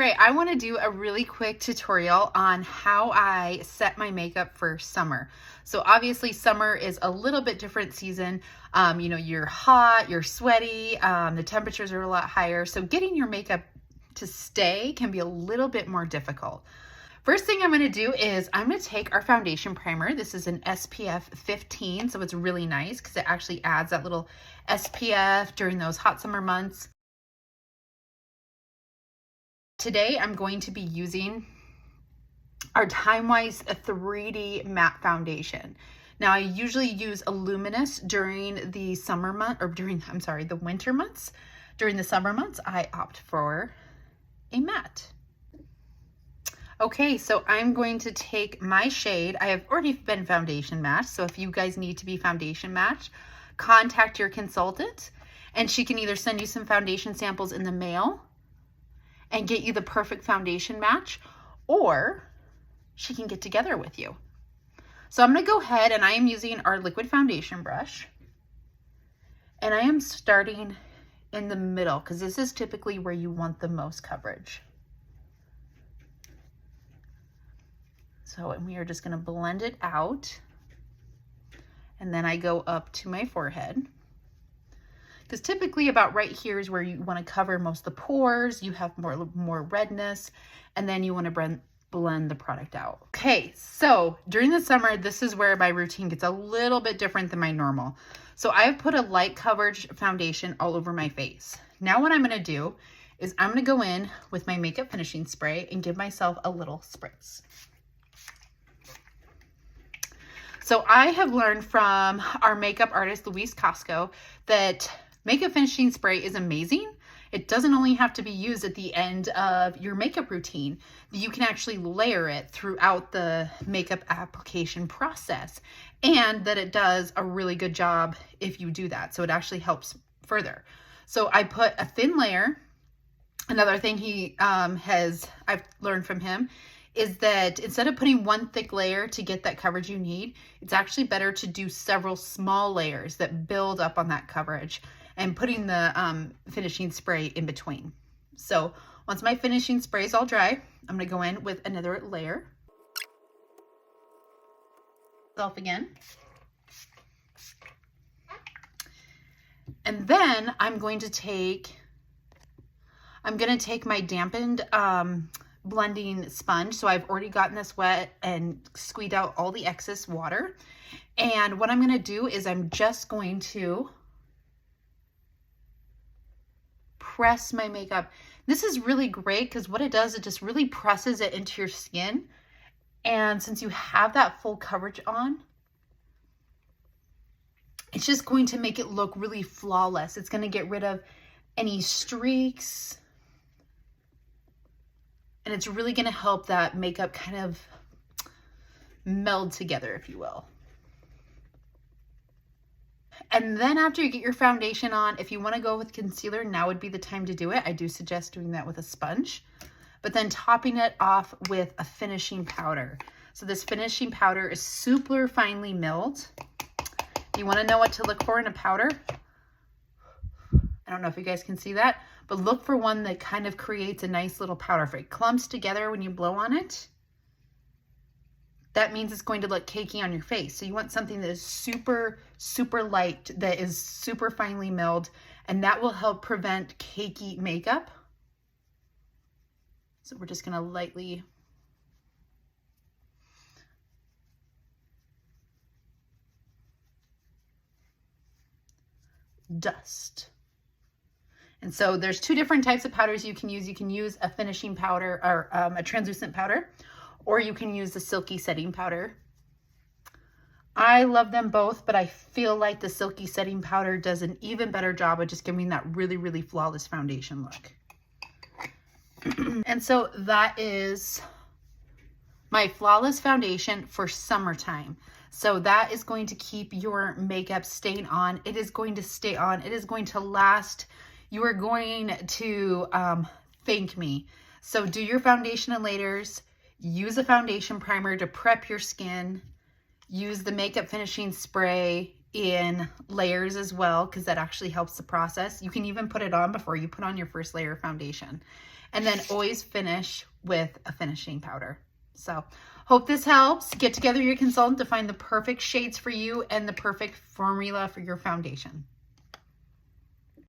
right, I want to do a really quick tutorial on how I set my makeup for summer. So obviously summer is a little bit different season. You know, you're hot, you're sweaty, the temperatures are a lot higher. So getting your makeup to stay can be a little bit more difficult. First thing I'm going to do is I'm going to take our foundation primer. This is an SPF 15, so it's really nice because it actually adds that little SPF during those hot summer months. Today I'm going to be using our Timewise 3D Matte Foundation. Now I usually use a luminous during the summer month, or the winter months. During the summer months, I opt for a matte. Okay, so I'm going to take my shade. I have already been foundation matched, so if you guys need to be foundation matched, contact your consultant and she can either send you some foundation samples in the mail and get you the perfect foundation match, or she can get together with you. So I'm gonna go ahead and I am using our liquid foundation brush, and I am starting in the middle because this is typically where you want the most coverage. So, and we are just gonna blend it out, and then I go up to my forehead. Because typically about right here is where you want to cover most of the pores, you have more redness, and then you want to blend the product out. Okay, so during the summer, this is where my routine gets a little bit different than my normal. So I've put a light coverage foundation all over my face. Now what I'm going to do is I'm going to go in with my makeup finishing spray and give myself a little spritz. So I have learned from our makeup artist, Louise Costco, that makeup finishing spray is amazing. It doesn't only have to be used at the end of your makeup routine. You can actually layer it throughout the makeup application process, and that it does a really good job if you do that. So it actually helps further. So I put a thin layer. Another thing I've learned from him is that instead of putting one thick layer to get that coverage you need, it's actually better to do several small layers that build up on that coverage, and putting the finishing spray in between. So once my finishing spray is all dry, I'm gonna go in with another layer. Self again. And then I'm gonna take my dampened blending sponge. So I've already gotten this wet and squeezed out all the excess water. And what I'm gonna do is I'm just going to press my makeup. This is really great because what it does, it just really presses it into your skin. And since you have that full coverage on, it's just going to make it look really flawless. It's going to get rid of any streaks. And it's really going to help that makeup kind of meld together, if you will. And then after you get your foundation on, if you want to go with concealer, now would be the time to do it. I do suggest doing that with a sponge, but then topping it off with a finishing powder. So this finishing powder is super finely milled. You want to know what to look for in a powder? I don't know if you guys can see that, but look for one that kind of creates a nice little powder. If it clumps together when you blow on it, that means it's going to look cakey on your face. So you want something that is super, super light, that is super finely milled, and that will help prevent cakey makeup. So we're just gonna lightly dust. And so there's two different types of powders you can use. You can use a finishing powder or a translucent powder, or you can use the silky setting powder. I love them both, but I feel like the silky setting powder does an even better job of just giving that really, really flawless foundation look. And so that is my flawless foundation for summertime. So that is going to keep your makeup staying on. It is going to stay on. It is going to last. You are going to thank me. So do your foundation and layers. Use a foundation primer to prep your skin. Use the makeup finishing spray in layers as well, because that actually helps the process. You can even put it on before you put on your first layer of foundation. and then always finish with a finishing powder. So hope this helps. Get together your consultant to find the perfect shades for you and the perfect formula for your foundation.